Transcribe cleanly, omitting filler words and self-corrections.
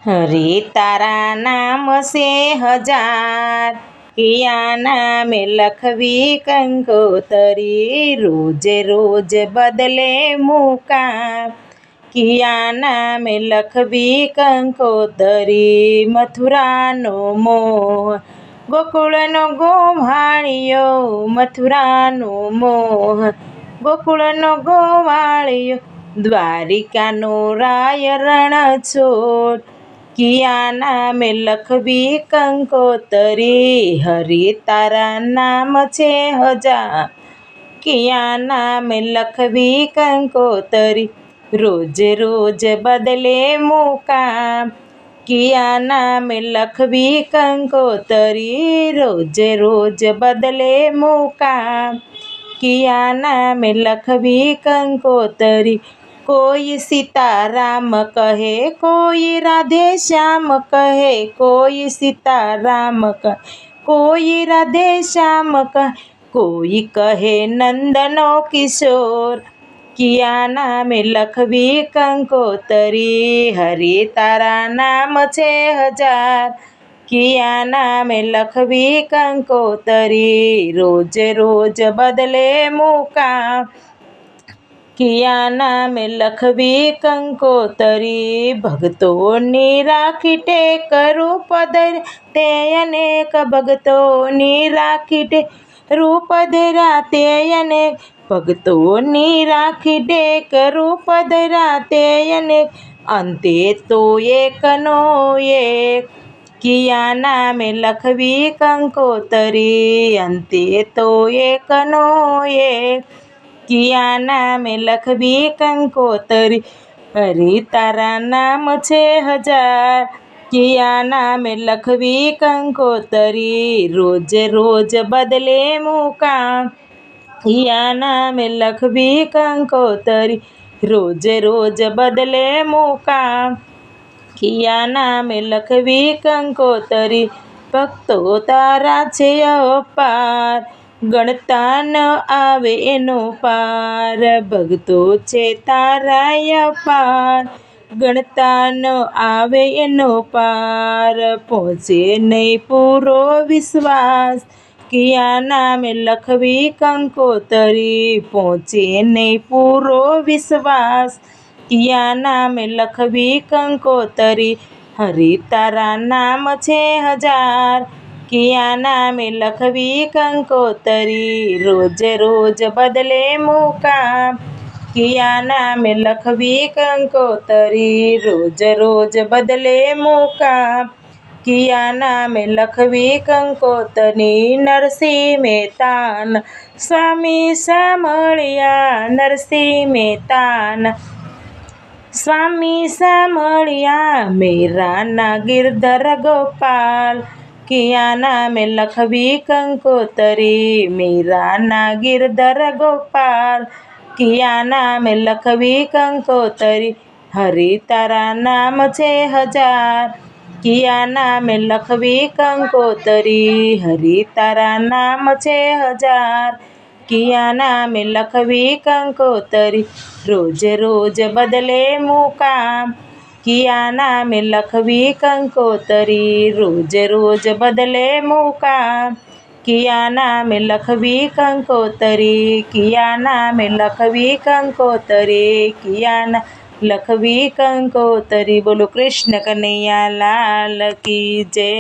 હરે તારા નામ છે હજાર, કિયા નામે લખવી કંકોતરી, રોજે રોજ બદલે મુકામ, કિયા નામે લખવી કંકોતરી. મથુરાનો મોહ ગોકુળનો ગોવાળિયો, મથુરાનો મોહ ગોકુળનો ગોવાળિયો, દ્વારિકાનો રાય રણછોડ, કિયા નામે લખવી કંકોતરી. હરે તારા નામ છે હજાર, કિયા નામે લખવી કંકોતરી, રોજે રોજ બદલે મુકામ, કિયા નામે લખવી કંકોતરી, રોજે રોજ બદલે મુકામ, કિયા નામે લખવી કંકોતરી. કોઈ સીતારામ કહે, કોઈ રાધે શ્યામ કહે, કોઈ સીતારામ કહે, કોઈ રાધે શ્યામ કહે, કોઈ કહે નંદનો કિશોર, કિયા નામે લખવી કંકોતરી. હરે તારા નામ છે હજાર, કિયા નામે લખવી કંકોતરી, રોજે રોજ બદલે મુકામ, કિયા નામે લખવી કંકોતરી. ભક્તોની રાખી ટેક રૂપ ધર્યા તે અનેક, ભક્તોની રાખી ટેક રૂપ ધર્યા તે અનેક, ભક્તોની રાખી ટેક રૂપ ધર્યા તે અનેક, અંતે તો એકનો એક, કિયા નામે લખવી કંકોતરી, અંતે તો એકનો એક, કિયા નામે લખવી કંકોતરી. હરે તારા નામ છે હજાર, કિયા નામે લખવી કંકોતરી, રોજે રોજ બદલે મુકામ, કિયા નામે લખવી કંકોતરી, રોજે રોજ બદલે મુકામ, કિયા નામે લખવી કંકોતરી. ભક્તો તારા છે અપાર, ગણતા ન આવે એનો પાર, ભક્તો છે તારા અપાર, ગણતા ન આવે એનો પાર, પહોંચે નહીં પૂરો વિશ્વાસ, કિયા નામે લખવી કંકોતરી, પહોંચે નહીં પૂરો વિશ્વાસ, કિયા નામે લખવી કંકોતરી. હરે તારા નામ છે હજાર, કિયા નામે લખવી કંકોતરી, રોજે રોજ બદલે મુકામ, કિયા નામે લખવી કંકોતરી, રોજ રોજ બદલે મુકામ, કિયા નામે લખવી કંકોતરી. નરસિંહ મહેતાના સ્વામી સાંભળ્યા, નરસિંહ મહેતાના સ્વામી સાંભળ્યા, મેરાના ગિરધર ગોપાલ, કિયા નામે લખવી કંકોતરી, મેરાના ગિરધર ગોપાલ, કિયા નામે લખવી કંકોતરી. હરે તારા નામ છે હજાર, કિયા નામે લખવી કંકોતરી, હરે તારા નામ છે હજાર, કિયા નામે લખવી કંકોતરી, રોજે રોજ બદલે મુકામ, કિયા નામે લખવી કંકોતરી, રોજે રોજ બદલે મુકામ, કિયા નામે લખવી કંકોતરી, કિયા નામે લખવી કંકોતરી, કિયા ના લખવી કંકોતરી. બોલો કૃષ્ણ કનૈયા લાલ કી જય.